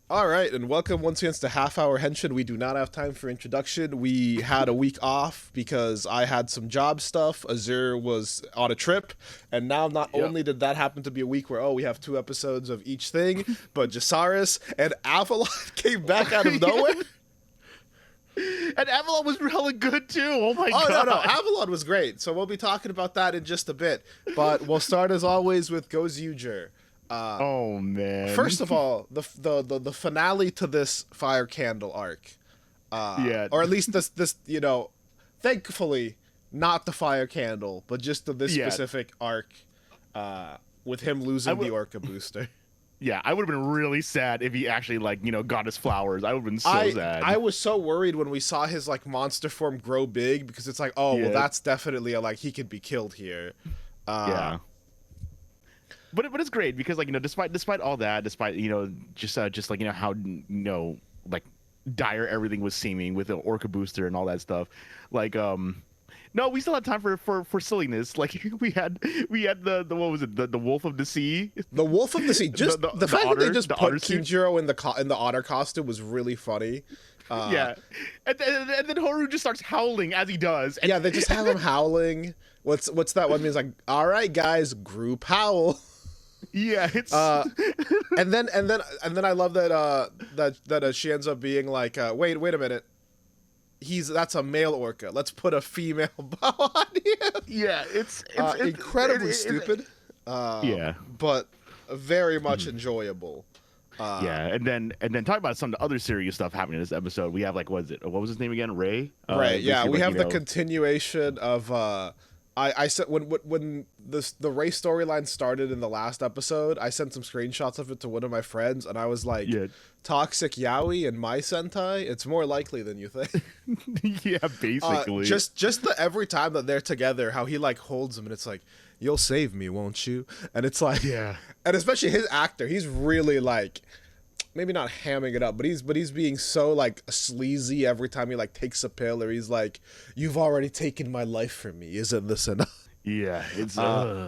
All right, and welcome once again to Half Hour Henshin. We do not have time for introduction. We had a week off because I had some job stuff. Azure was on a trip, and now not only did that happen to be a week where we have 2 episodes of each thing, but Jisariz and Avalon came back out of nowhere. And Avalon was really good too. Oh my god. Oh no, Avalon was great. So we'll be talking about that in just a bit. But we'll start as always with Gozyuger. Oh man! First of all, the finale to this fire candle arc, or at least this thankfully not the fire candle, but just this specific arc, with him losing the Orca booster. Yeah, I would have been really sad if he actually got his flowers. I would have been so sad. I was so worried when we saw his monster form grow big because it's like, well, that's definitely he could be killed here. Yeah. But it's great because despite all that, despite how dire everything was seeming with the Orca booster and all that stuff, no, we still had time for silliness. Like we had the what was it, the Wolf of the Sea? The Wolf of the Sea. Just the fact otter, that they just put Kinjiro in the otter costume was really funny. Yeah, and then Haru just starts howling as he does. And they just have him howling. What's that one means? Like, all right, guys, group howl. Yeah, it's and then I love that she ends up being like, wait a minute, that's a male orca. Let's put a female bow on him. Yeah, it's incredibly stupid. But very much enjoyable. And then talk about some of the other serious stuff happening in this episode. We have what was his name again? Ray. Right. Yeah, we have the continuation of. I said when the Ray storyline started in the last episode, I sent some screenshots of it to one of my friends, and I was like, "Toxic yaoi and my sentai, it's more likely than you think." Yeah, basically. Just the every time that they're together, how he holds him, and it's like, "You'll save me, won't you?" And it's like, and especially his actor, he's really maybe not hamming it up, but he's being so sleazy every time he takes a pill, or he's like, "You've already taken my life from me, isn't this enough?" Yeah, it's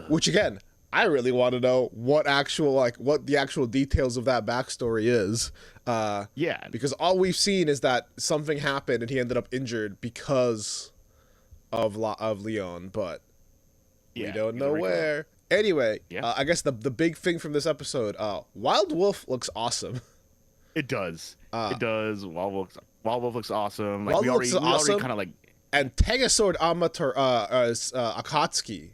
which again, I really want to know what the actual details of that backstory is. Because all we've seen is that something happened and he ended up injured because of Leon, but we don't know where. Anyway, I guess the big thing from this episode, Wild Wolf looks awesome. It does. It does. Wild Wolf looks awesome. Wild Wolf looks awesome. Kind of and Tegasword Amateur Akatsuki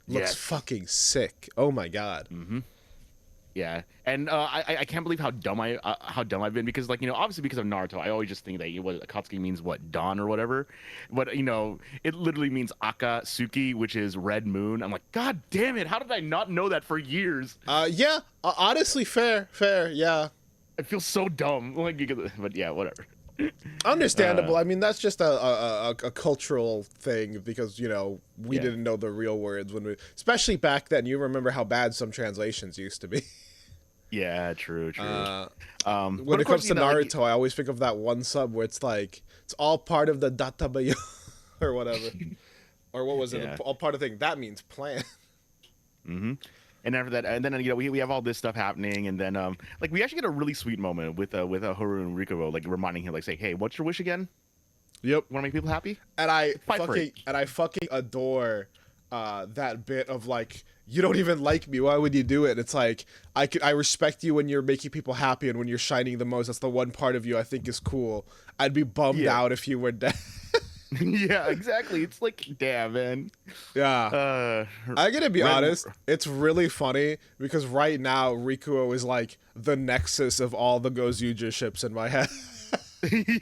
looks fucking sick. Oh my god. Mm-hmm. Yeah, and I can't believe how dumb I've been because obviously because of Naruto, I always just think that what Akatsuki means dawn or whatever, but it literally means Akatsuki, which is red moon. I'm like, god damn it, how did I not know that for years? Honestly, fair, yeah. I feel so dumb, but yeah, whatever. Understandable. I mean, that's just a cultural thing because we didn't know the real words especially back then. You remember how bad some translations used to be. Yeah, true. When it comes to Naruto, I always think of that one sub where it's it's all part of the databayo or whatever, or what was it? All part of the thing that means plan. Mm-hmm. And after that, and then we have all this stuff happening, and then we actually get a really sweet moment with Haru and Rikuo reminding him saying, "Hey, what's your wish again? Yep, want to make people happy?" And I fucking adore that bit of you don't even like me. Why would you do it? It's I respect you when you're making people happy and when you're shining the most. That's the one part of you I think is cool. I'd be bummed out if you were dead. Yeah, exactly. It's damn, man. Yeah. I gotta be honest, it's really funny because right now Rikuo is the nexus of all the Gozyuger ships in my head.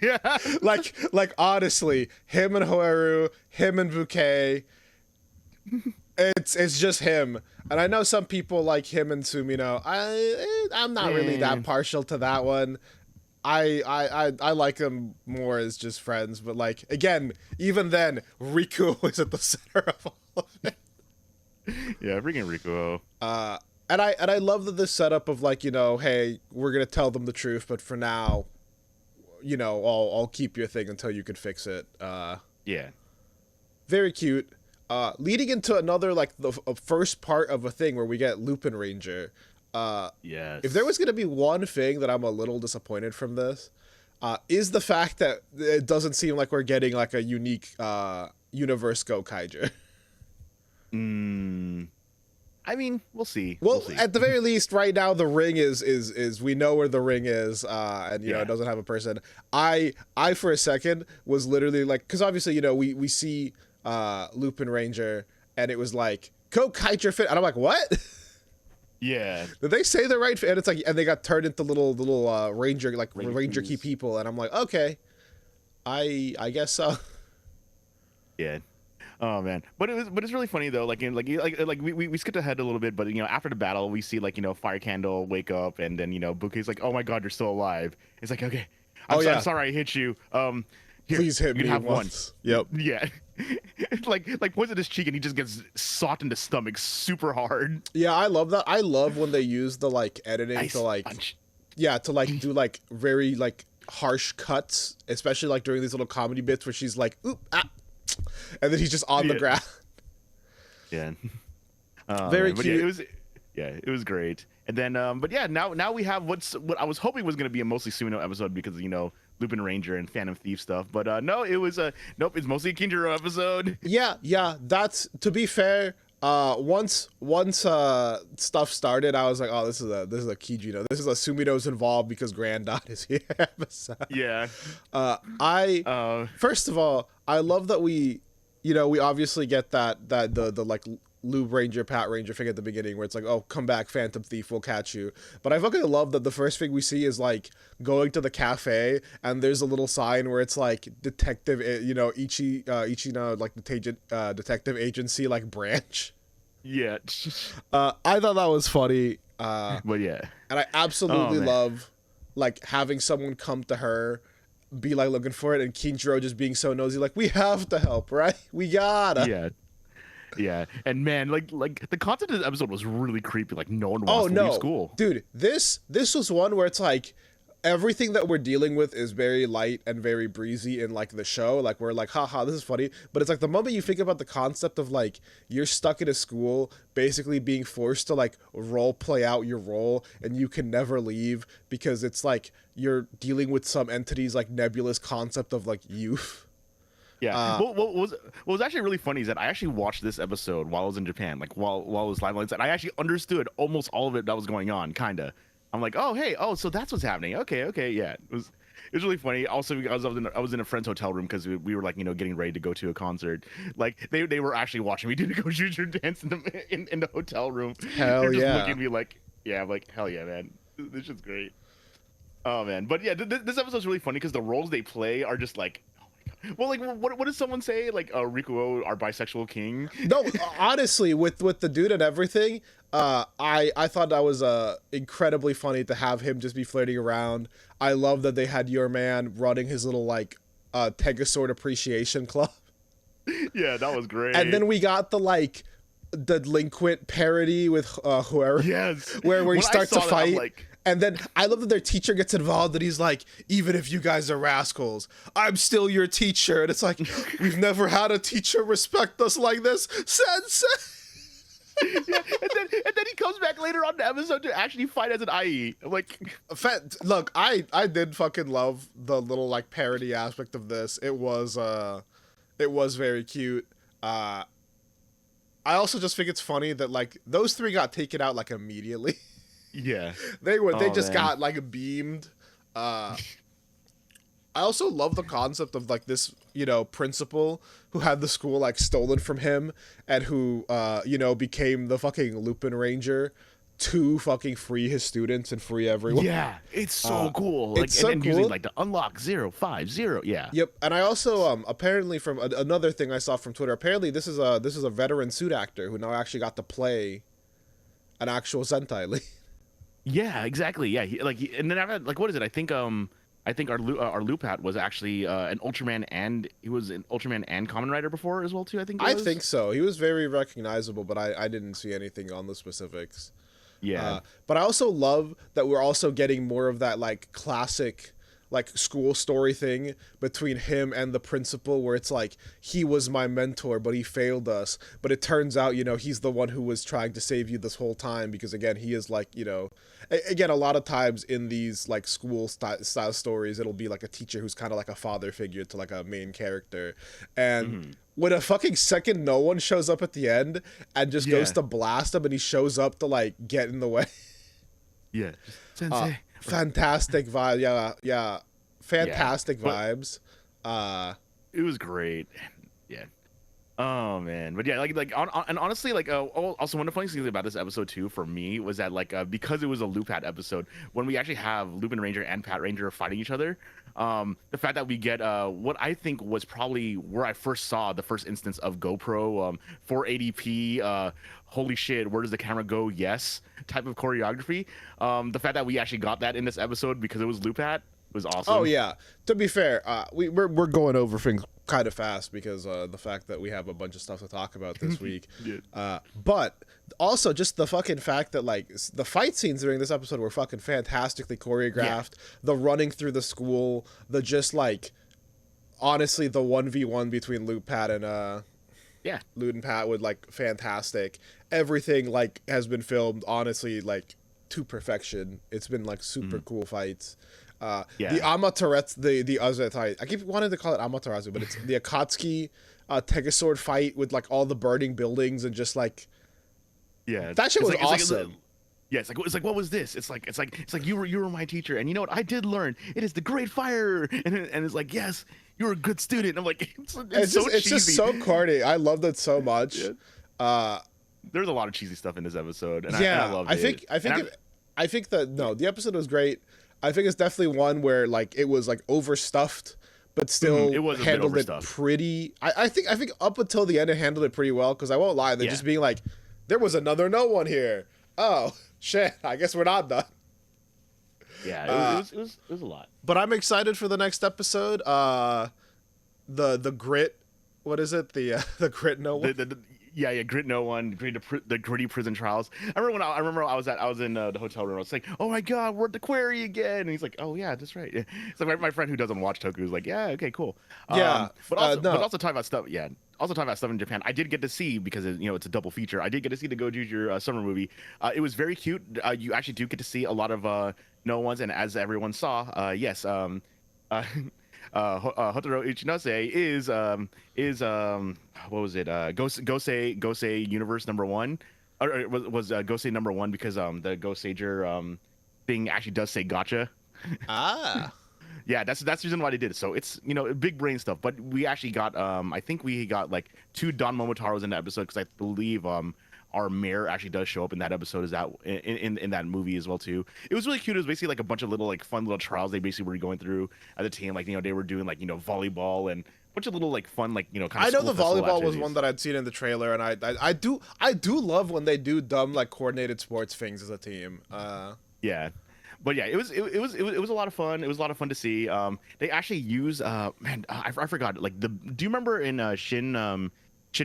Yeah. Honestly, him and Haru, him and Bouquet, it's just him. And I know some people like him and Sumino. I'm not really that partial to that one. I like them more as just friends, but again, even then, Rikuo is at the center of all of it. Yeah, freaking Rikuo. And I love that this setup of hey, we're gonna tell them the truth, but for now, I'll keep your thing until you can fix it. Yeah. Very cute. Leading into another the first part of a thing where we get Lupin Ranger. Yes. If there was gonna be one thing that I'm a little disappointed from this, is the fact that it doesn't seem like we're getting like a unique universe Gokaiger. I mean, we'll see. Well, see. At the very least, right now the ring is we know where the ring is, and you know it doesn't have a person. I for a second was literally like, because obviously we see Lupin Ranger, and it was like Gokaiger fit, and I'm like, what? Yeah. Did they say the right? And it's like, and they got turned into little ranger key people, and I'm like, okay, I guess so. Yeah. Oh man, but it's really funny though. Like we skipped ahead a little bit, but after the battle, we see Fire Candle wake up, and then Bouquet's like, oh my god, you're still alive. It's like, okay, I'm sorry I hit you. Here, please hit me have once. One. Yep. Yeah. like points at his cheek, and he just gets socked in the stomach super hard. Yeah, I love that. I love when they use the editing nice to punch. do very harsh cuts, especially during these little comedy bits where she's like, oop, ah. And then he's just on the ground. Yeah. Very cute. It was great. And then, now we have what I was hoping was going to be a mostly Suino episode because, Lupin Ranger and Phantom Thief stuff. But no, it was nope, it's mostly a Kinjiro episode. Yeah. That's, to be fair, once stuff started, I was like, oh, this is a Kijino. This is a Sumino's involved because Granddad is here episode. Yeah. First of all, I love that we obviously get that the Lube Ranger, Pat Ranger thing at the beginning where it's like, oh, come back, Phantom Thief, we'll catch you. But I fucking love that the first thing we see is going to the cafe, and there's a little sign where it's detective, Ichino, detective agency, branch. Yeah. I thought that was funny. But yeah. And I absolutely love having someone come to her, be looking for it, and Kinjiro just being so nosy, we have to help, right? We gotta. Yeah, and man, the content of this episode was really creepy. No one wants to leave school. Dude, this was one where it's everything that we're dealing with is very light and very breezy in the show. We're haha, this is funny. But it's the moment you think about the concept of you're stuck in a school, basically being forced to role play out your role, and you can never leave because it's you're dealing with some entity's nebulous concept of youth. Yeah. What was actually really funny is that I actually watched this episode while I was in Japan, while I was live, and I actually understood almost all of it that was going on, kinda. I'm like, oh hey, so that's what's happening. Okay, yeah. It was really funny. Also, because I was in a friend's hotel room because we were getting ready to go to a concert. They were actually watching me do the Gozyuger dance in the hotel room. Hell They're just yeah. looking at me I'm like, hell yeah, man, this shit's great. Oh man, but yeah, this episode's really funny because the roles they play are just well, what does someone say? Rikuo, our bisexual king? No, honestly, with the dude and everything, I thought that was incredibly funny to have him just be flirting around. I love that they had your man running his little Tegasword appreciation club. Yeah, that was great. And then we got the delinquent parody with whoever. Yes. Where he starts to fight. And then I love that their teacher gets involved, and he's like, even if you guys are rascals, I'm still your teacher. And it's we've never had a teacher respect us like this. Sensei! Yeah, and then he comes back later on in the episode to actually fight as an IE. I'm look, I did fucking love the little parody aspect of this. It was very cute. I also just think it's funny that those three got taken out immediately. Yeah, they just got beamed. I also love the concept of this principal who had the school stolen from him, and who became the fucking Lupin Ranger to fucking free his students and free everyone. Yeah, it's so cool. It's so cool. Using the unlock 050. Yeah. Yep. And I also apparently from another thing I saw from Twitter, apparently this is a veteran suit actor who now actually got to play an actual Sentai lead. Yeah, exactly. Yeah, and then after what is it? I think our Lupat was actually an Ultraman, and he was an Ultraman and Kamen Rider before as well too. I think so. He was very recognizable, but I didn't see anything on the specifics. Yeah. But I also love that we're also getting more of that classic like school story thing between him and the principal, where it's like he was my mentor but he failed us, but it turns out, you know, he's the one who was trying to save you this whole time, because again, he is like, you know, again, a lot of times in these like school style stories, it'll be like a teacher who's kind of like a father figure to like a main character. And when a fucking second no one shows up at the end and just goes to blast him, and he shows up to like get in the way. Yeah. Sensei. Fantastic vibe. Yeah. Fantastic vibes. It was great. Yeah. Oh man, but yeah, and honestly, like, also one of the funniest things about this episode too for me was that like, because it was a Loop-Pat episode, when we actually have Lupin Ranger and Pat Ranger fighting each other, the fact that we get what I think was probably where I first saw the first instance of GoPro 480p, holy shit, where does the camera go? Yes, type of choreography. The fact that we actually got that in this episode because it was Loop-Pat was awesome. Oh yeah. To be fair, we're going over things kind of fast because the fact that we have a bunch of stuff to talk about this week. But also just the fucking fact that like the fight scenes during this episode were fucking fantastically choreographed. The running through the school, the just like honestly the 1v1 between Loop-Pat and Lute and Pat would like fantastic. Everything like has been filmed honestly like to perfection. It's been like super cool fights. The Amaterasu, the I keep wanting to call it Amaterasu, but it's the Akatsuki Tegasword fight with like all the burning buildings and just like that shit was awesome. It's like what was this? It's like you were my teacher, and you know what I did learn? It is the Great Fire, and it's like, yes, you're a good student. I'm like, it's just so corny. I loved it so much. There's a lot of cheesy stuff in this episode, and I loved it. I think that the episode was great. I think it's definitely one where like it was like overstuffed, but still it was handled it pretty. I think up until the end it handled it pretty well, because I won't lie, they're just being like, there was another no one here. Oh shit, I guess we're not done. Yeah, it was a lot. But I'm excited for the next episode. The grit. What is it? The grit no one. Grit no one, the gritty prison trials. I remember I was in the hotel room. I was like, oh my god, we're at the quarry again. And he's like, oh yeah, that's right. It's like my friend who doesn't watch Toku is like, yeah, okay, cool. But also talking about stuff. Yeah. Also talking about stuff in Japan, I did get to see, because it's a double feature. I did get to see the Gozyuger summer movie. It was very cute. You actually do get to see a lot of no ones, and as everyone saw, Hotaru Ichinose is what was it? Gosei Universe #1, or it was Gosei #1, because the Gosager thing actually does say gotcha. Yeah, that's the reason why they did it. So it's big brain stuff. But we actually got I think we got like 2 Don Momotaros in the episode, because I believe our mayor actually does show up in that episode, is that in that movie as well too. It was really cute. It was basically like a bunch of little like fun little trials they basically were going through at the team. Like they were doing like volleyball and a bunch of little like fun like kind of. I know the volleyball was one that I'd seen in the trailer, and I do love when they do dumb like coordinated sports things as a team. Yeah. But yeah, it was a lot of fun. It was a lot of fun to see. They actually use I forgot, like do you remember in Shin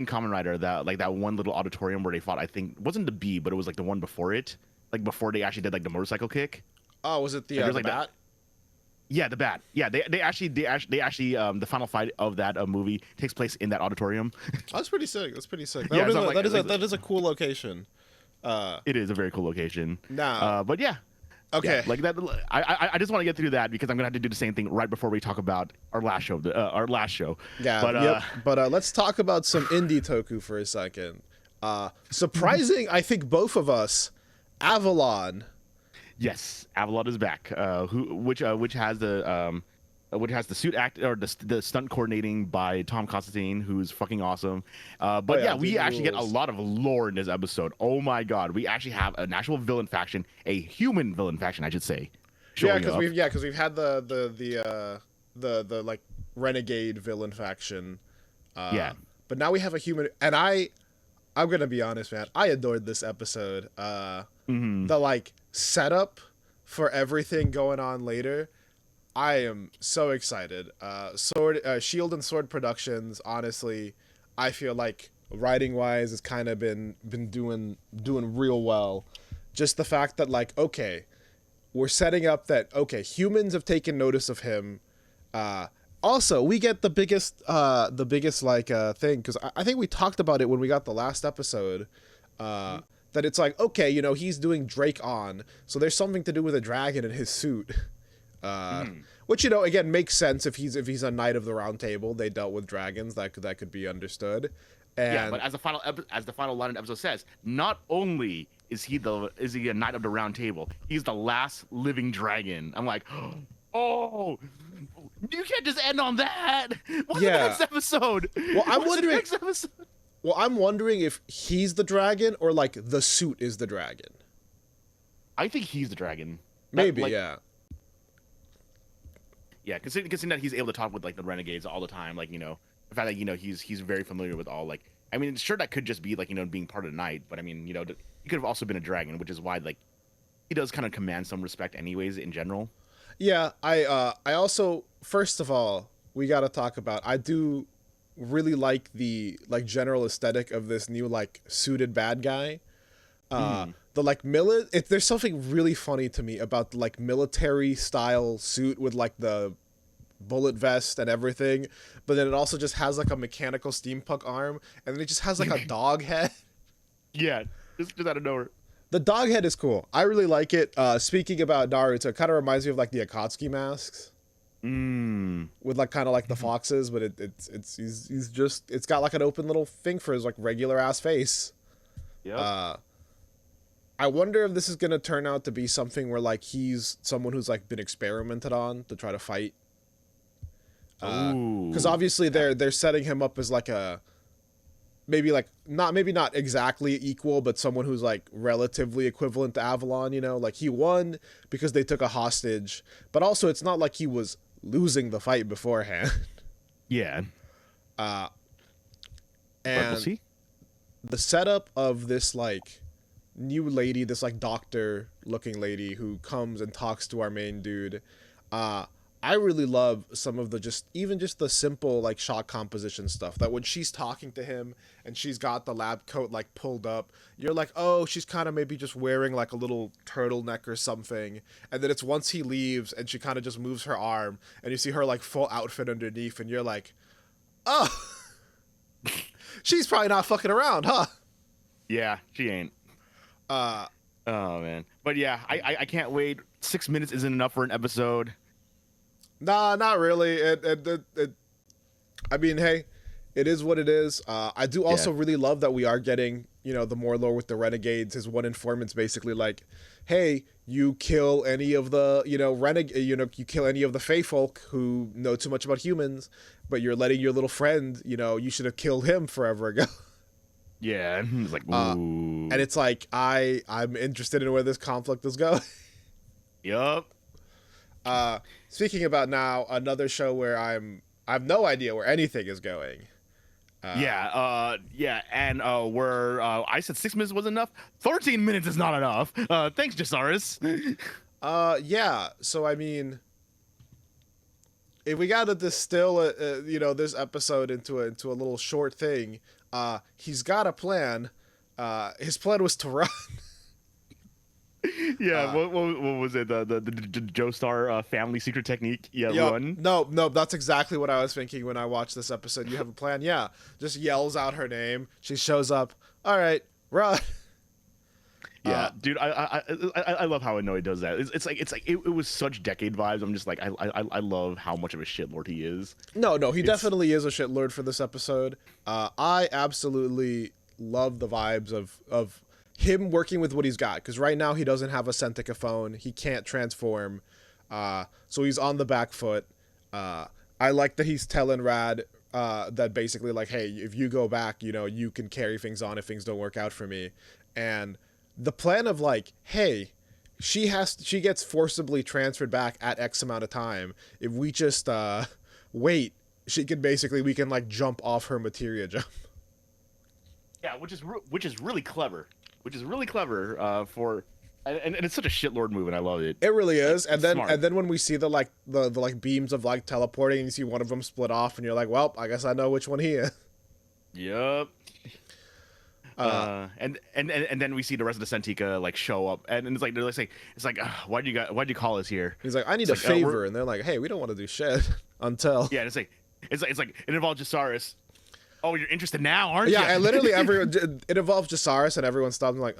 Kamen Rider that one little auditorium where they fought? I think it wasn't the B, but it was like the one before it, like before they actually did like the motorcycle kick. Oh, was it the bat? Yeah, the bat. Yeah, they actually the final fight of that movie takes place in that auditorium. That's pretty sick. That is a cool location. It is a very cool location. But yeah. Okay. Yeah, like that. I just want to get through that because I'm gonna have to do the same thing right before we talk about our last show. Yeah. But let's talk about some indie toku for a second. Surprising, I think both of us. Avalon. Yes, Avalon is back. Which has the suit act or the stunt coordinating by Tom Constantine, who's fucking awesome. We actually get a lot of lore in this episode. Oh my god, we actually have an actual villain faction, a human villain faction, I should say. Yeah, because we've had the like renegade villain faction. But now we have a human, and I'm gonna be honest, man. I adored this episode. The like setup for everything going on later. I am so excited. Shield and Sword Productions, honestly, I feel like writing wise has kind of been doing real well. Just the fact that like, okay, we're setting up that, okay, humans have taken notice of him. Also, we get the biggest like thing, because I think we talked about it when we got the last episode, that it's like, okay, you know, he's doing Drake on, so there's something to do with a dragon in his suit, which, you know, again, makes sense if he's a knight of the Round Table. They dealt with dragons, that could be understood. And yeah, but as the final line in the episode says, not only is he a knight of the Round Table, he's the last living dragon. I'm like, oh. You can't just end on that. What's the next episode? Well, I'm wondering if he's the dragon or like the suit is the dragon. I think he's the dragon. Maybe, yeah. Yeah, considering that he's able to talk with like the renegades all the time, like, you know, the fact that, you know, he's very familiar with all, like, I mean, sure, that could just be like, you know, being part of the night, but I mean, you know, he could have also been a dragon, which is why, like, he does kind of command some respect anyways in general. Yeah, I also, first of all, we got to talk about, I do really like the like general aesthetic of this new like suited bad guy. The like there's something really funny to me about the like military style suit with like the bullet vest and everything, but then it also just has like a mechanical steampunk arm, and then it just has like a dog head. Yeah, just out of nowhere. The dog head is cool. I really like it. Speaking about Naruto, it kind of reminds me of like the Akatsuki masks. With like kind of like the foxes, but it's got like an open little thing for his like regular ass face. Yeah. I wonder if this is gonna turn out to be something where like he's someone who's like been experimented on to try to fight. Because obviously they're setting him up as like a maybe not exactly equal, but someone who's like relatively equivalent to Avalon. You know, like he won because they took a hostage, but also it's not like he was losing the fight beforehand. Yeah. And we'll see. The setup of this like new lady, this like doctor looking lady who comes and talks to our main dude, I really love some of the just the simple like shot composition stuff, that when she's talking to him and she's got the lab coat like pulled up, you're like, oh, she's kind of maybe just wearing like a little turtleneck or something, and then it's once he leaves and she kind of just moves her arm and you see her like full outfit underneath, and you're like, oh, she's probably not fucking around, huh? Yeah, she ain't. Oh man, but yeah, I can't wait. 6 minutes isn't enough for an episode. Nah, not really. I mean, hey, it is what it is. I do also really love that we are getting, you know, the more lore with the renegades. His one informant's basically like, hey, you kill any of the, you kill any of the Fey folk who know too much about humans, but you're letting your little friend, you know, you should have killed him forever ago. Yeah, it's like, ooh. And it's like, I'm interested in where this conflict is going. Yup. Speaking about now, another show where I have no idea where anything is going. And where I said 6 minutes was enough, 13 minutes is not enough. Thanks, Jisariz. Yeah. So I mean, if we got to distill, this episode into a little short thing, he's got a plan. His plan was to run. Yeah, what was it? The Joestar family secret technique? Yeah, run. No, that's exactly what I was thinking when I watched this episode. You have a plan? Yeah. Just yells out her name. She shows up. All right, run. Yeah, dude, I love how Inoue does that. It's like it was such Decade vibes. I'm just like I love how much of a shitlord he is. No, he definitely is a shitlord for this episode. I absolutely love the vibes of him working with what he's got, because right now he doesn't have a Sentica phone. He can't transform, so he's on the back foot. I like that he's telling Rad that basically like, hey, if you go back, you can carry things on if things don't work out for me. And the plan of like, hey, she gets forcibly transferred back at X amount of time. If we just wait, we can like jump off her materia jump. Yeah, which is really clever. Which is really clever for, and it's such a shitlord move, and I love it. It really is. And then when we see the beams of like teleporting, and you see one of them split off, and you're like, well, I guess I know which one he is. Yep. And then we see the rest of the Sentika like show up, and it's like they're like saying, it's like, why'd you call us here? He's like, I need a favor, and they're like, hey, we don't want to do shit until. Yeah, and it's like it involves Jisariz. Oh, you're interested now, aren't you? Yeah, and literally it involves Jisariz, and everyone stops and like,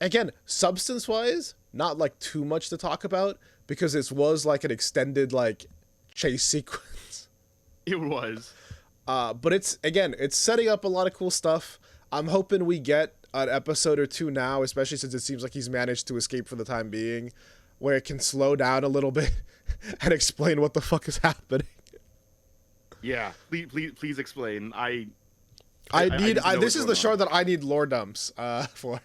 again, substance-wise, not like too much to talk about because it was like an extended like chase sequence. It was. But it's setting up a lot of cool stuff. I'm hoping we get an episode or two now, especially since it seems like he's managed to escape for the time being, where it can slow down a little bit and explain what the fuck is happening. Yeah, please explain. This is the show that I need lore dumps for.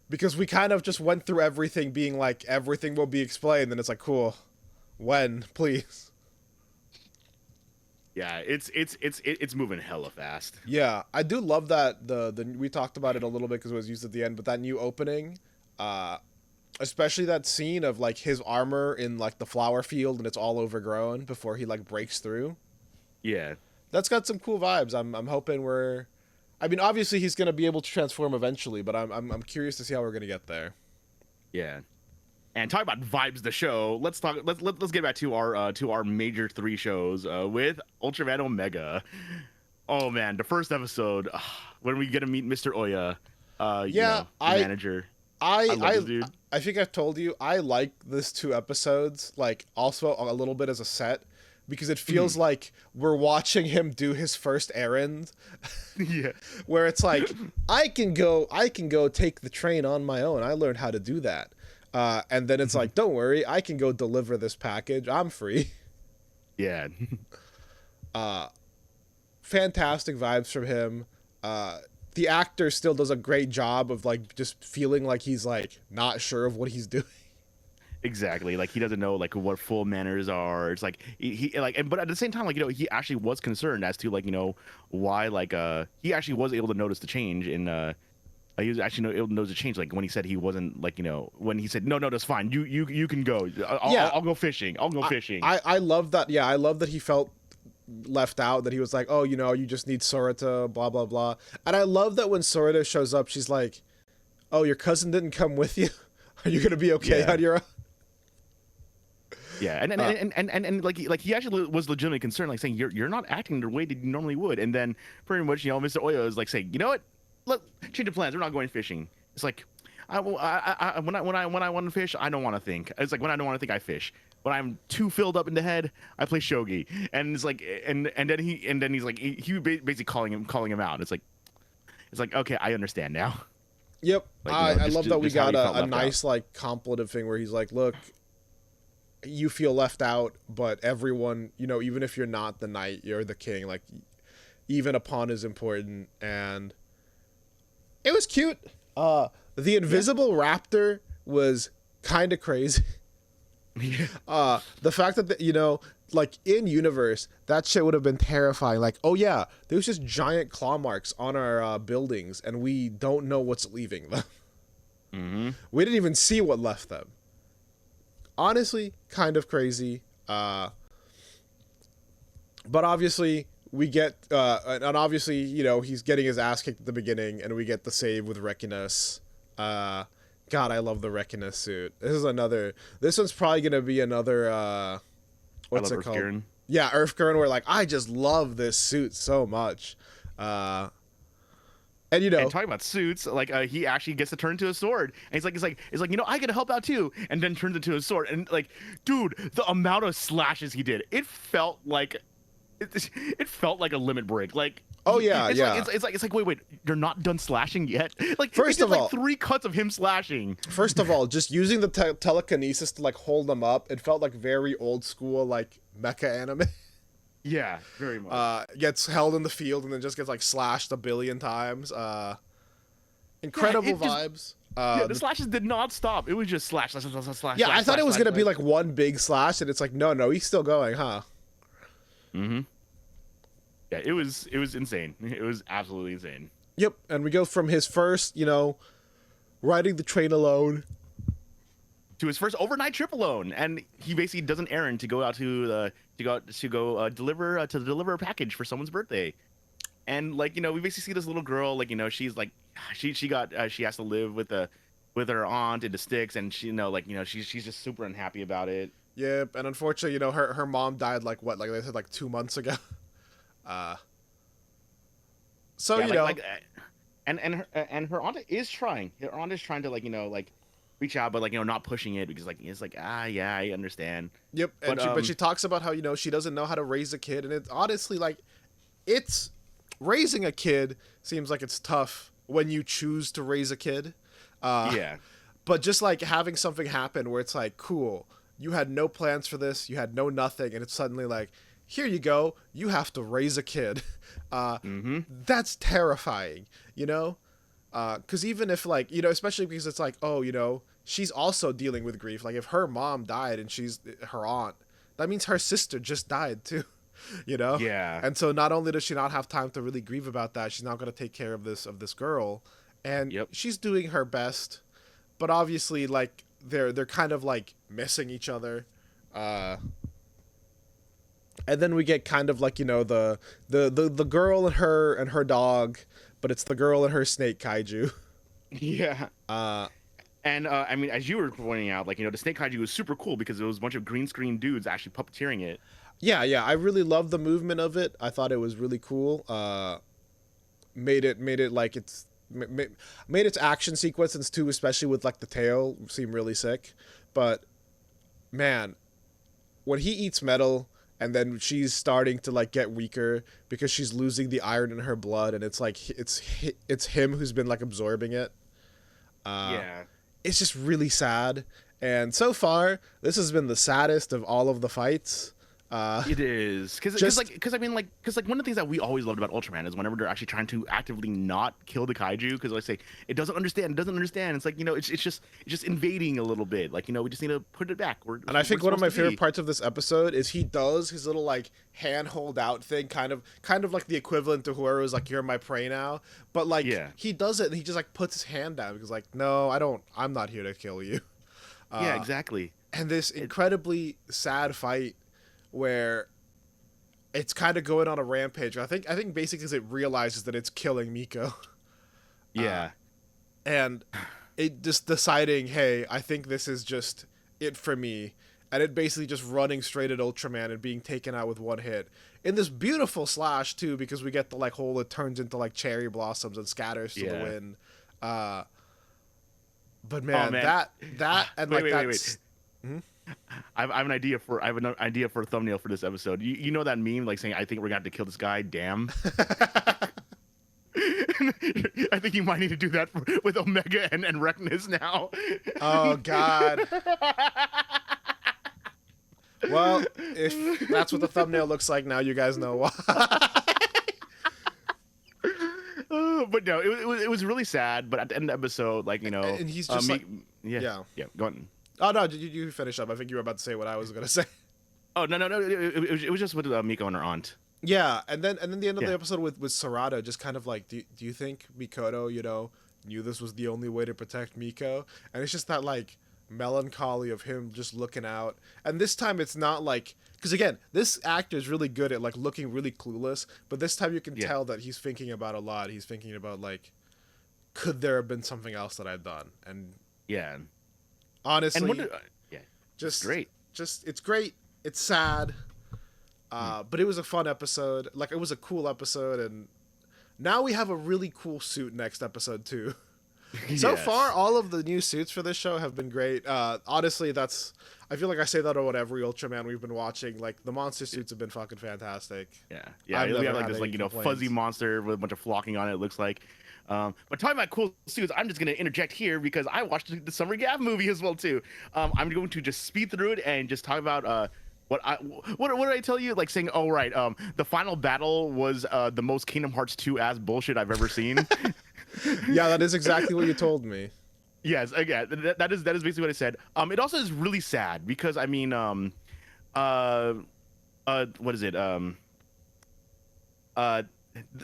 Because we kind of just went through everything being like, everything will be explained, and it's like, cool. When, please? Yeah, it's moving hella fast. Yeah, I do love that we talked about it a little bit because it was used at the end, but that new opening, especially that scene of like his armor in like the flower field and it's all overgrown before he like breaks through. Yeah, that's got some cool vibes. I'm hoping I mean, obviously he's gonna be able to transform eventually, but I'm curious to see how we're gonna get there. Yeah. And talk about vibes the show. Let's get back to our major 3 shows with Ultraman Omega. Oh man, the first episode when we get to meet Mr. Oya, the manager. I think I've told you I like this 2 episodes like also a little bit as a set because it feels like we're watching him do his first errand. Yeah. Where it's like I can go take the train on my own. I learned how to do that. And then it's like, don't worry, I can go deliver this package. I'm free. Yeah. Fantastic vibes from him. The actor still does a great job of like just feeling like he's like not sure of what he's doing. Exactly. Like he doesn't know like what full manners are. It's like he like, but at the same time, like, he actually was concerned as to like, why like he actually was able to notice the change in he was actually able to notice the change, like when he said he wasn't like, when he said no, that's fine. You can go. I'll go fishing. I'll go fishing. I love that. Yeah, I love that he felt left out. That he was like, oh, you just need Sorata, blah blah blah. And I love that when Sorata shows up, she's like, oh, your cousin didn't come with you. Are you gonna be okay on your own? Yeah, and like he actually was legitimately concerned, like saying you're not acting the way that you normally would. And then pretty much, Mr. Oya is like saying, you know what? Look, change of plans. We're not going fishing. It's like, when I want to fish, I don't want to think. It's like when I don't want to think, I fish. When I'm too filled up in the head, I play shogi. And it's like, and then he's like, he basically calling him out. It's like, okay, I understand now. Yep, like, I love that we got a nice like contemplative thing where he's like, look, you feel left out, but everyone, even if you're not the knight, you're the king. Like, even a pawn is important. And it was cute. The invisible raptor was kind of crazy. The fact that, like in universe, that shit would have been terrifying. Like, oh yeah, there's just giant claw marks on our buildings and we don't know what's leaving them. We didn't even see what left them. Honestly, kind of crazy. But obviously we get, and obviously, he's getting his ass kicked at the beginning, and we get the save with Rekinus. God, I love the Rekinus suit. This one's probably going to be another, what's it called? Earthgurn. Yeah, Earthgurn, where like, I just love this suit so much. And and talking about suits, like he actually gets to turn into a sword, and he's like, I gotta help out too, and then turns into a sword, and like, dude, the amount of slashes he did, it felt like a limit break, like. Oh yeah, it's like wait, you're not done slashing yet. Like first of all, 3 cuts of him slashing. First of all, just using the telekinesis to like hold them up, it felt like very old school like mecha anime. Yeah, very much. Gets held in the field and then just gets like slashed a billion times. Incredible vibes. The slashes did not stop. It was just slash. Yeah, slash, I thought it was gonna be like one big slash, and it's like no, he's still going, huh? Yeah, it was insane. It was absolutely insane. Yep, and we go from his first, riding the train alone, to his first overnight trip alone, and he basically does an errand to go out to deliver a package for someone's birthday, And like, you know, we basically see this little girl, like, you know, she's like, she has to live with her aunt in the sticks, and she, you know, like, you know, she's just super unhappy about it. Yep, and unfortunately, you know, her mom died like what, like they said, like 2 months ago. So Yeah, you know, and her aunt is trying. Her aunt is trying to, like, you know, like reach out, but like, you know, not pushing it, because like it's like, yeah, I understand. yep, and But but she talks about how, you know, she doesn't know how to raise a kid, and it's honestly like, it's raising a kid seems like it's tough when you choose to raise a kid. Yeah. But just like having something happen where it's like, cool, you had no plans for this, you had no nothing, and it's suddenly like, here you go, you have to raise a kid. That's terrifying, you know? Because even if, like, you know, especially because it's like, oh, you know, she's also dealing with grief. Like, if her mom died and she's her aunt, that means her sister just died too, you know? Yeah. And so not only does she not have time to really grieve about that, she's not going to take care of this girl, and she's doing her best, but obviously, like, they're kind of like missing each other. And then we get kind of like, you know, the girl and her dog, but it's the girl and her snake kaiju. Yeah. And I mean, as you were pointing out, like, you know, the snake kaiju was super cool because it was a bunch of green screen dudes actually puppeteering it. Yeah, I really loved the movement of it. I thought it was really cool. Made it like it's made its action sequences too, especially with like the tail, seem really sick. But man, when he eats metal and then she's starting to like get weaker because she's losing the iron in her blood, and it's like it's him who's been like absorbing it. Yeah. It's just really sad. And so far, this has been the saddest of all of the fights. It is, because I mean, like, one of the things that we always loved about Ultraman is whenever they're actually trying to actively not kill the kaiju, because like say it doesn't understand. It's like, you know, it's just invading a little bit. Like, you know, we just need to put it back. And I think one of my favorite parts of this episode is he does his little like hand hold out thing, kind of like the equivalent to whoever was like, you're my prey now. But like he does it and he just like puts his hand down because like, no, I'm not here to kill you. Yeah, exactly. And this incredibly sad fight where it's kind of going on a rampage. I think basically because it realizes that it's killing Miko. Yeah. And it just deciding, hey, I think this is just it for me. And it basically just running straight at Ultraman and being taken out with one hit. In this beautiful slash, too, because we get the like hole that turns into like cherry blossoms and scatters to the wind. But man, that and like that's... I have an idea for a thumbnail for this episode. You know that meme like saying, I think we're gonna have to kill this guy, damn. I think you might need to do that with Omega and Recnus now. Oh god. Well, if that's what the thumbnail looks like now, you guys know why. But no, it was really sad. But at the end of the episode, like, you know, and he's just like, yeah, go on. Oh no, you finish up. I think you were about to say what I was gonna say. Oh no, it was just with Miko and her aunt. Yeah, and then the end of the episode with Sarada, just kind of like, do you think Mikoto, you know, knew this was the only way to protect Miko? And it's just that like melancholy of him just looking out. And this time it's not like, because again, this actor is really good at like looking really clueless, but this time you can tell that he's thinking about a lot. He's thinking about like, could there have been something else that I'd done? And honestly, and just great. It's great. It's sad, but it was a fun episode. Like, it was a cool episode, and now we have a really cool suit next episode too. So far, all of the new suits for this show have been great. Honestly, I feel like I say that about every Ultraman we've been watching. Like, the monster suits have been fucking fantastic. Yeah. We have like this, like, you know, fuzzy monster with a bunch of flocking on it. It looks like. But talking about cool suits, I'm just going to interject here because I watched the Summer Gavv movie as well too. I'm going to just speed through it and just talk about what did I tell you? Like saying, oh right, the final battle was the most Kingdom Hearts 2 ass bullshit I've ever seen. Yeah, that is exactly what you told me. Yes, again, that is basically what I said. It also is really sad because I mean, what is it?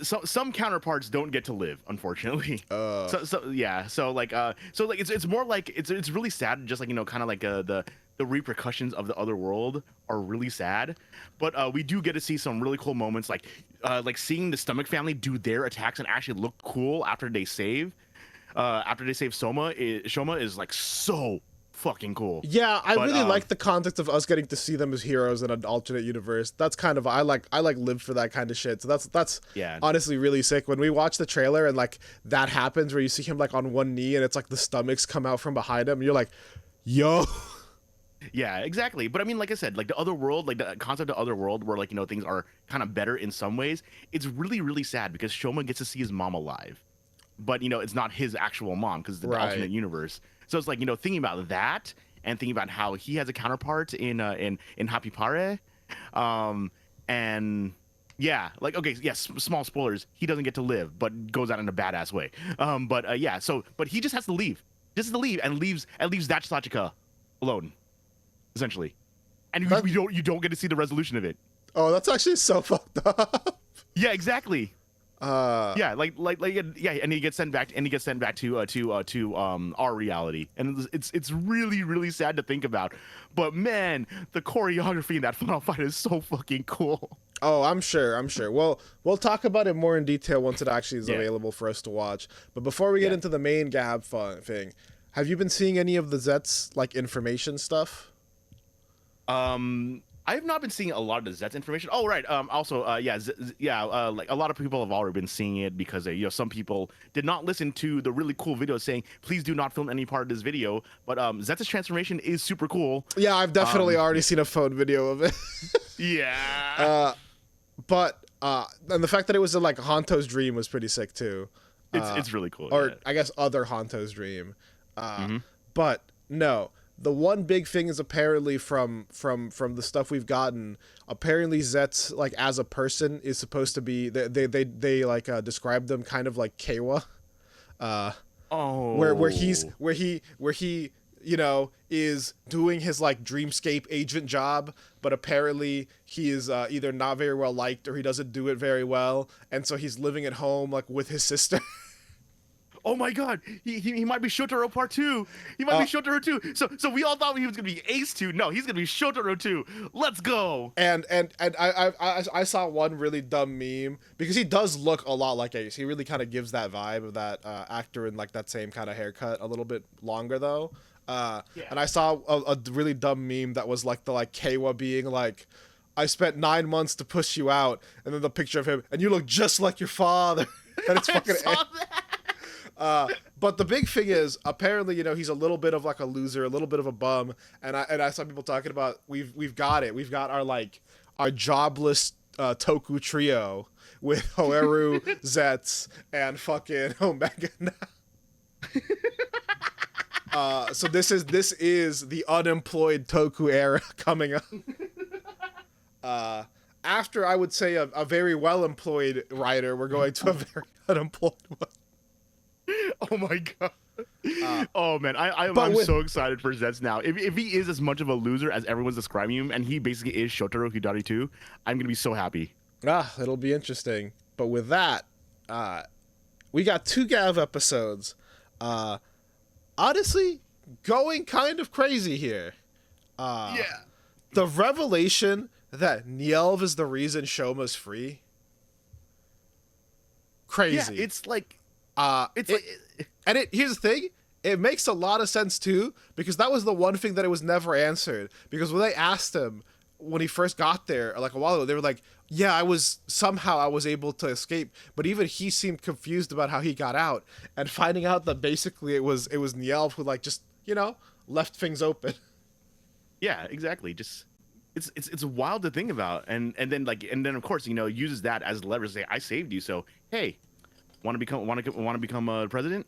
Some counterparts don't get to live, unfortunately. So like it's more like it's really sad, just like, you know, kind of like the the repercussions of the other world are really sad. But we do get to see some really cool moments, like seeing the Stomach family do their attacks and actually look cool after they save Shouma is like so fucking cool. Yeah, I really like the context of us getting to see them as heroes in an alternate universe. That's kind of I live for that kind of shit. So that's honestly really sick. When we watch the trailer and like that happens where you see him like on one knee and it's like the stomachs come out from behind him, and you're like, yo. Yeah, exactly. But I mean, like I said, like the other world, like the concept of other world where like, you know, things are kind of better in some ways, it's really, really sad because Shouma gets to see his mom alive. But, you know, it's not his actual mom because it's the alternate universe. So it's like, you know, thinking about that and thinking about how he has a counterpart in Happy Pare. And yeah, like, okay, yes, small spoilers. He doesn't get to live, but goes out in a badass way. But he just has to leave. Just has to leave and leaves that Sachika alone, essentially. And you don't get to see the resolution of it. Oh, that's actually so fucked up. Yeah, exactly. Yeah, and he gets sent back to our reality, and it's really, really sad to think about. But man, the choreography in that final fight is so fucking cool. Oh, I'm sure. Well, we'll talk about it more in detail once it actually is available for us to watch. But before we get into the main Gavv thing, have you been seeing any of the Zets like information stuff? I have not been seeing a lot of the Zets information. Oh, right. Also, like a lot of people have already been seeing it because you know, some people did not listen to the really cool video saying, please do not film any part of this video. But Zets' transformation is super cool. Yeah, I've definitely already seen a phone video of it. Yeah. And the fact that it was like Hanto's dream was pretty sick too. It's really cool. Or I guess other Hanto's dream. But no. The one big thing is apparently from the stuff we've gotten, apparently Zets like as a person is supposed to be they like describe them kind of like Keiwa, where he you know is doing his like dreamscape agent job, but apparently he is either not very well liked or he doesn't do it very well, and so he's living at home like with his sister. Oh my God, he might be Shotaro Part 2. He might be Shotaro 2. So we all thought he was gonna be Ace 2. No, he's gonna be Shotaro 2. Let's go. And I saw one really dumb meme because he does look a lot like Ace. He really kind of gives that vibe of that actor in like that same kind of haircut, a little bit longer though. And I saw a really dumb meme that was like the like Keiwa being like, I spent 9 months to push you out, and then the picture of him, and you look just like your father. And it's fucking. But the big thing is, apparently, you know, he's a little bit of like a loser, a little bit of a bum, and I saw people talking about we've got it. We've got our jobless Toku trio with Hoeru, Zets, and fucking Omega now. So this is the unemployed Toku era coming up. After I would say a very well employed writer, we're going to a very unemployed one. Oh my God. Oh man, I'm so excited for Zets now. If he is as much of a loser as everyone's describing him, and he basically is Shotaro Hidari too, I'm gonna be so happy. It'll be interesting. But with that, we got 2 Gavv episodes. Honestly, going kind of crazy here. The revelation that Nielv is the reason Shouma's free. Crazy. Yeah, it's like. Here's the thing, it makes a lot of sense too, because that was the one thing that it was never answered. Because when they asked him when he first got there, like a while ago, they were like, yeah, I was able to escape, but even he seemed confused about how he got out, and finding out that basically it was Nielv who like just, you know, left things open. Yeah, exactly. Just it's wild to think about, and then of course, you know, uses that as leverage to say, I saved you, so hey, want to become a president?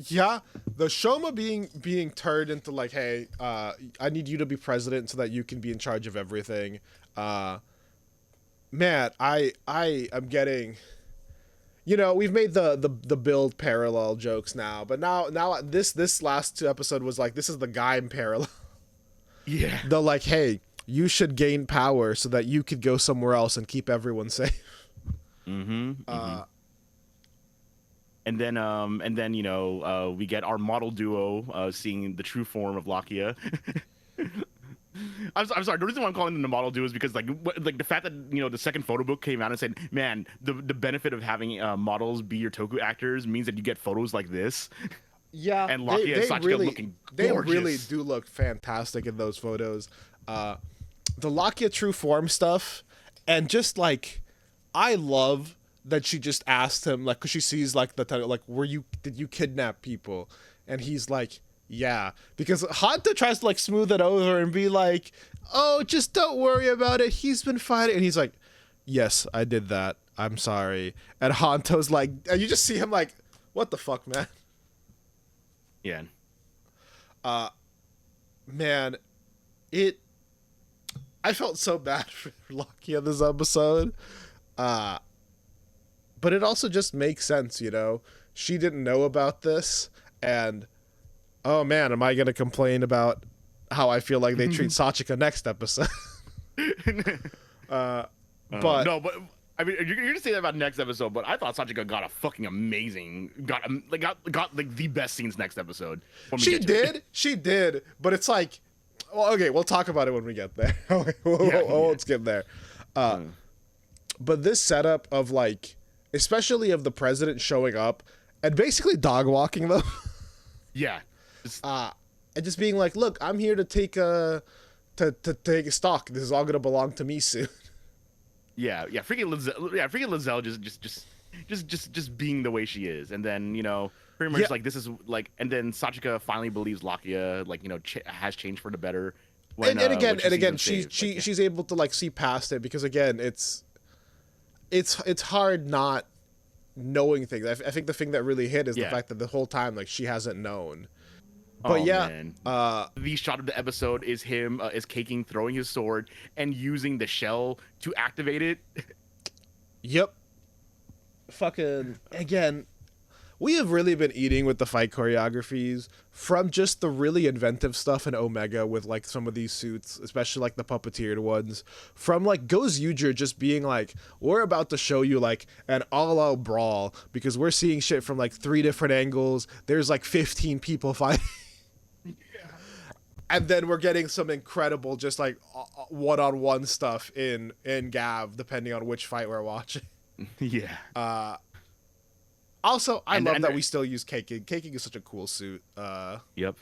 Yeah, the Shouma being turned into like, hey, I need you to be president so that you can be in charge of everything. Man, I am getting, you know, we've made the build parallel jokes now, but now this last 2 episode was like, this is the Gaim parallel. Yeah. The like, hey, you should gain power so that you could go somewhere else and keep everyone safe. And then you know, we get our model duo seeing the true form of Lakia. I'm sorry. The reason why I'm calling them the model duo is because like the fact that the second photo book came out and said, man, the benefit of having models be your toku actors means that you get photos like this. Yeah, and Lakia and Sachika really, looking they gorgeous. really do look fantastic in those photos. The Lakia true form stuff, and just like, I love that she just asked him, like, because she sees like the title, like, did you kidnap people? And he's like, yeah, because Hanta tries to like smooth it over and be like, oh, just don't worry about it, he's been fighting, and he's like, yes, I did that, I'm sorry. And Hanto's like, and you just see him like, what the fuck, man? Yeah. Man, I felt so bad for Lakia this episode. But it also just makes sense, She didn't know about this, and oh man, am I gonna complain about how I feel like they treat Sachika next episode? But no, but I mean, you're gonna say that about next episode, but I thought Sachika got a fucking amazing, got like the best scenes next episode. She did, but it's like, well, okay, we'll talk about it when we get there. We'll skip there. But this setup of like, especially of the president showing up and basically dog walking them. Yeah. And just being like, look, I'm here to take a stock. This is all gonna belong to me soon. Yeah. Freaking Lizelle just being the way she is, and then pretty much like this is like, and then Sachika finally believes Lakia has changed for the better. When, and again, she's able to like see past it, because again, it's hard not knowing things. I think the thing that really hit is the fact that the whole time like she hasn't known. But man. The shot of the episode is him is caking, throwing his sword, and using the shell to activate it. Yep. Fucking again, we have really been eating with the fight choreographies, from just the really inventive stuff in Omega with like some of these suits, especially like the puppeteered ones, from like Gozyuger just being like, we're about to show you like an all-out brawl because we're seeing shit from like 3 different angles. There's like 15 people fighting. And then we're getting some incredible just like one-on-one stuff in Gavv, depending on which fight we're watching. Yeah. Also, I love that we still use caking. Caking is such a cool suit. Yep.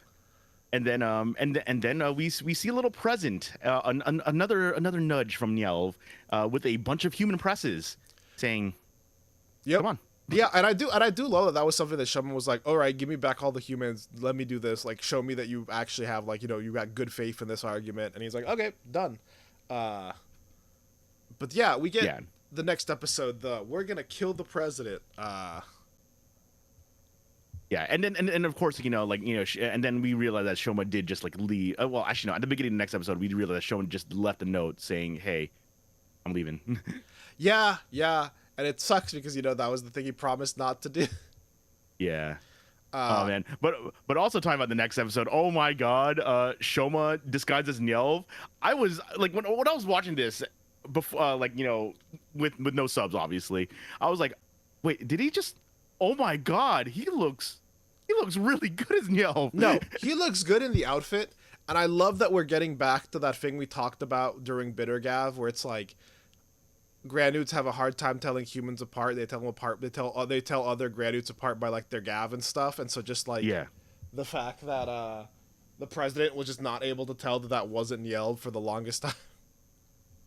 And then we see a little present, another nudge from Nyelv, with a bunch of human presses, saying, "Yep, come on." Yeah, and I do love that was something that Shouma was like, all right, give me back all the humans, let me do this, like show me that you actually have like you got good faith in this argument, and he's like, okay, done. But yeah, we get the next episode, we're gonna kill the president. Yeah, and then of course and then we realize that Shouma did just like leave. Well, actually no, at the beginning of the next episode we realized that Shouma just left a note saying, "Hey, I'm leaving." Yeah. And it sucks because that was the thing he promised not to do. Yeah. Oh man. But also talking about the next episode. Oh my God. Shouma disguised as Nyelv. I was like, when I was watching this before, with no subs, obviously, I was like, wait, did he just? Oh my God, he looks really good as Nyelv. No, he looks good in the outfit, and I love that we're getting back to that thing we talked about during Bitter Gavv, where it's like, Granutes have a hard time telling humans apart. They tell them apart. They tell other Granutes apart by like their Gavv and stuff. And so just like the fact that the president was just not able to tell that wasn't Nyelv for the longest time.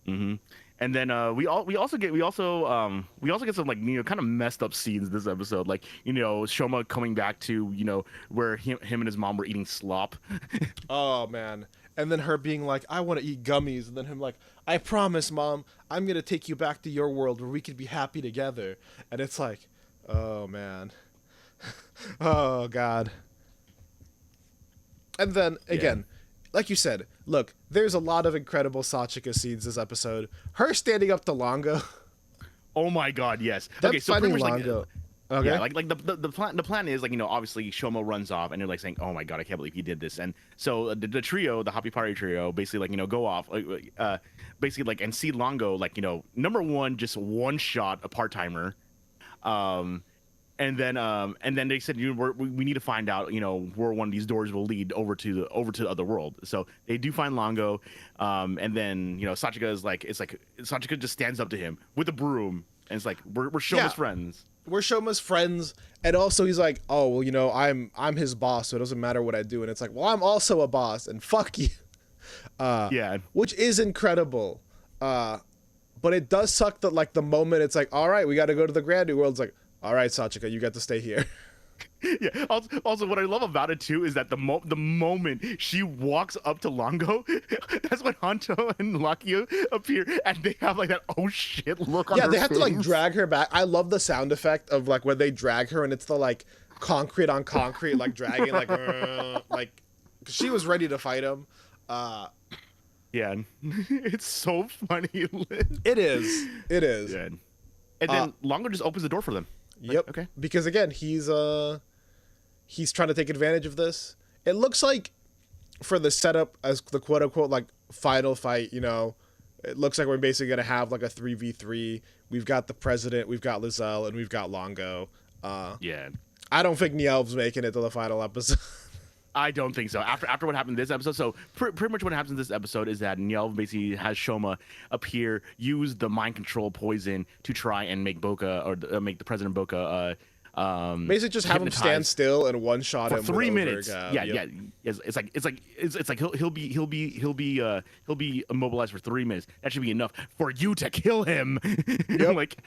Mm-hmm. And then we also get some like kind of messed up scenes this episode, like Shouma coming back to where him and his mom were eating slop. Oh man. And then her being like, I want to eat gummies. And then him like, I promise, Mom, I'm going to take you back to your world where we could be happy together. And it's like, oh, man. Oh, God. And then, again, like you said, look, there's a lot of incredible Sachika scenes this episode. Her standing up to Longo. Oh, my God, yes. Okay, so pretty much Longo. Okay. Yeah, like the plan is like obviously Shouma runs off and they're like saying, oh my God, I can't believe he did this. And so the trio, the Happy Party trio, basically like go off basically like and see Longo like number one, just one shot a part-timer, and and then they said, we need to find out, where one of these doors will lead over to the other world. So they do find Longo, and then Sachika is like, Sachika just stands up to him with a broom, and it's like, we're Shouma's friends. We're Shouma's friends, and also he's like, oh well, I'm his boss, so it doesn't matter what I do. And it's like, well, I'm also a boss, and fuck you. Which is incredible. But it does suck that like the moment it's like, all right, we got to go to the Granute World. It's like, all right, Sachika, you get to stay here. Yeah. Also, what I love about it too is that the moment she walks up to Longo, that's when Hanto and Lakio appear, and they have like that oh shit look on their face. Yeah, they have to like drag her back. I love the sound effect of like when they drag her, and it's the like concrete on concrete, like dragging, like like 'cause she was ready to fight him. Yeah, it's so funny. It is. Yeah. And then Longo just opens the door for them. Yep. Like, okay. Because again, he's trying to take advantage of this. It looks like for the setup as the quote unquote like final fight, it looks like we're basically gonna have like a 3v3. We've got the president, we've got Lizelle, and we've got Longo. Yeah. I don't think Nielv's making it to the final episode. I don't think so. After what happened in this episode, so pretty much what happens in this episode is that Nielv basically has Shouma appear, use the mind control poison to try and make Boca, or make the President Boca, basically just have him stand still and one shot for him 3 minutes. Yeah. It's like he'll be immobilized for 3 minutes. That should be enough for you to kill him. Yep. Like,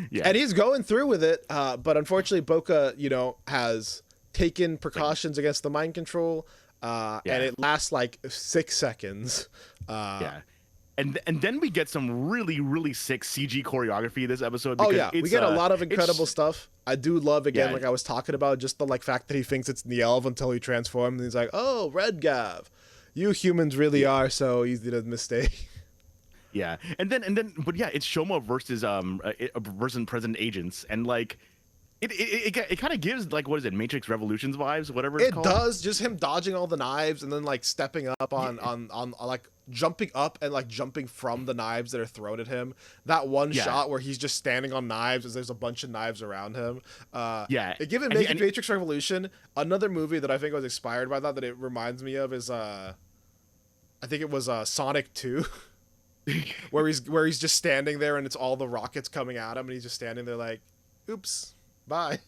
yeah. And he's going through with it, but unfortunately, Boca, has taken precautions against the mind control, and it lasts like 6 seconds. And then we get some really, really sick CG choreography this episode. Because we get a lot of incredible stuff. I do love, again, like I was talking about, just the like fact that he thinks it's Nielv until he transforms, and he's like, oh, Red Gavv, you humans really are so easy to mistake. Yeah, and then, but yeah, it's Shouma versus President Agents, and like, It kind of gives like, what is it, Matrix Revolutions vibes, whatever it's called. It does, just him dodging all the knives and then like stepping up on like jumping up and like jumping from the knives that are thrown at him. That one shot where he's just standing on knives as there's a bunch of knives around him. It given Matrix Revolution. Another movie that I think was inspired by that it reminds me of is I think it was Sonic 2. where he's just standing there and it's all the rockets coming at him and he's just standing there like, oops. Bye.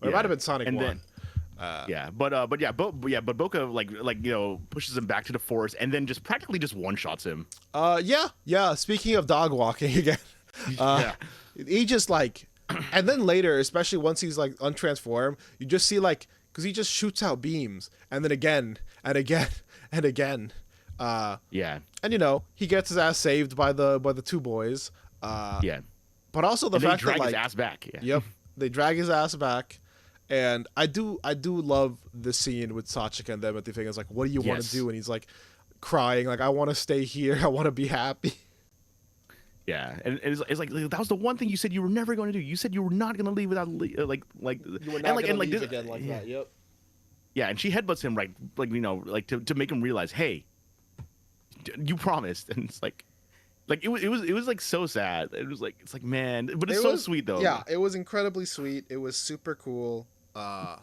Or it might have been Sonic 1. But Boca like pushes him back to the forest and then just practically just one shots him. Speaking of dog walking again, he just like, and then later, especially once he's like untransformed, you just see like, because he just shoots out beams and then again and again and again. And he gets his ass saved by the two boys. But also the fact that like, his ass back. Yeah. Yep. They drag his ass back, and I do love the scene with Sachika and them at the thing. It's like, what do you want to do? And he's like crying, like, I want to stay here. I want to be happy. Yeah, and it's like that was the one thing you said you were never going to do. You said you were not going to leave without you were not going to leave again like that. Yep. Yeah, and she headbutts him to make him realize, hey, you promised, and it's like. Like it was like so sad. It's like man, but it's so sweet though. Yeah, it was incredibly sweet. It was super cool. And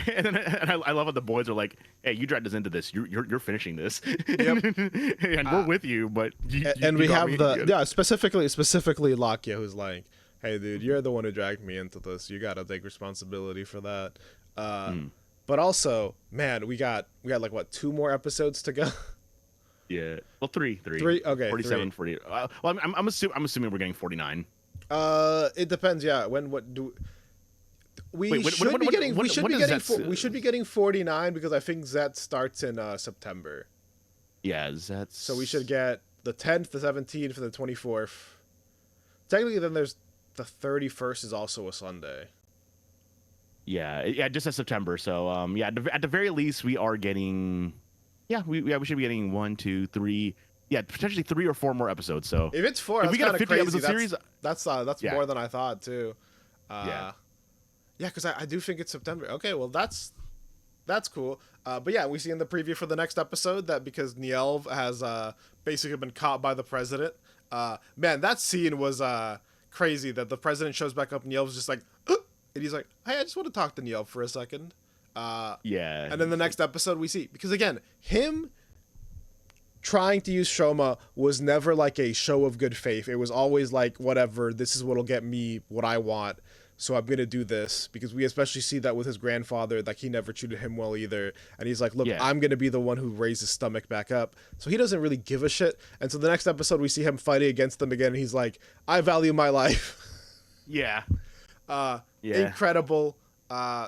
I love how the boys are like, "Hey, you dragged us into this. You're finishing this, yep. And we're with you." But we have specifically Lakio, who's like, "Hey, dude, you're the one who dragged me into this. You got to take responsibility for that." But also, man, we got like what, 2 more episodes to go. Yeah. Well, three. Okay. 47, 40. Well, I'm assuming we're getting 49. It depends. Yeah. We should be getting 49 because I think Zet starts in September. Yeah, Zet's. So we should get the 10th, the 17th, and the 24th. Technically, then there's the 31st is also a Sunday. Yeah, just as September. So at the very least, we are getting. Yeah, we should be getting 1, 2, 3, potentially 3 or 4 more episodes. So if it's 4, if we got a 50 episode series, that's more than I thought too. Because I do think it's September. Okay, well that's cool. But yeah, we see in the preview for the next episode that because Nielv has basically been caught by the president. Man, that scene was crazy that the president shows back up and Yelp's just like, and he's like, hey, I just want to talk to Yelp for a second. Yeah. And then the next episode we see, because again, him trying to use Shouma was never like a show of good faith. It was always like, whatever, this is what'll get me what I want, so I'm gonna do this. Because we especially see that with his grandfather, like he never treated him well either, and he's like, look, I'm gonna be the one who raised his stomach back up. So he doesn't really give a shit. And so the next episode we see him fighting against them again, and he's like, I value my life. Yeah. Incredible.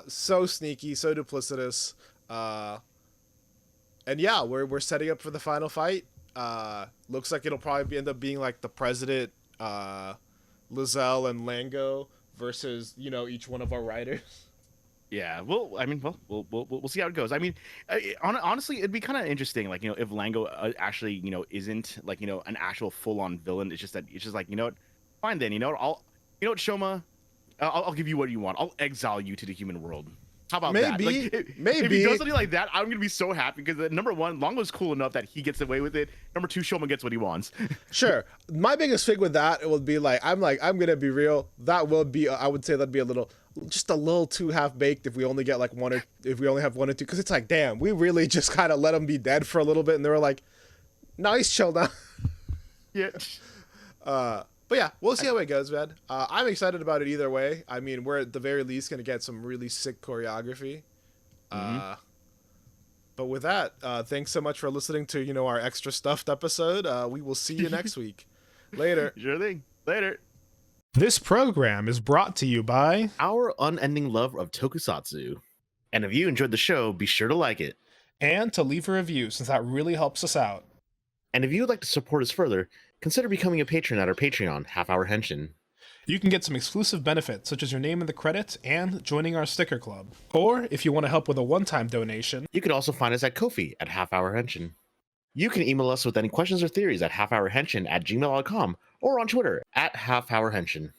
So sneaky, so duplicitous. And yeah, we're setting up for the final fight. Looks like it'll probably end up being like the president, Lizelle and Lango versus, you know, each one of our riders. Yeah, well, I mean, we'll see how it goes. I mean, honestly, it'd be kind of interesting, like, you know, if Lango actually, you know, isn't like, you know, an actual full-on villain. It's just that it's just like, you know what, fine then, you know what, Shouma, I'll give you what you want. I'll exile you to the human world. How about that? Like, if he does something like that, I'm gonna be so happy because number one, Longo's cool enough that he gets away with it. Number two, Shouma gets what he wants. Sure. My biggest thing with that, it would be like, I'm gonna be real. That will be, I would say that'd be just a little too half baked if we only get like if we only have one or two, because it's like, damn, we really just kind of let him be dead for a little bit, and they were like, nice, chill now. Yeah. But yeah, we'll see how it goes, man. I'm excited about it either way. I mean, we're at the very least going to get some really sick choreography. But with that, thanks so much for listening to, you know, our extra stuffed episode. We will see you next week. Later. Sure thing. Later. This program is brought to you by our unending love of tokusatsu. And if you enjoyed the show, be sure to like it. And to leave a review, since that really helps us out. And if you would like to support us further, consider becoming a patron at our Patreon, Half Hour Henshin. You can get some exclusive benefits, such as your name in the credits and joining our sticker club. Or, if you want to help with a one-time donation, you can also find us at Ko-fi at Half Hour Henshin. You can email us with any questions or theories at halfhourhenshin@gmail.com or on Twitter at halfhourhenshin.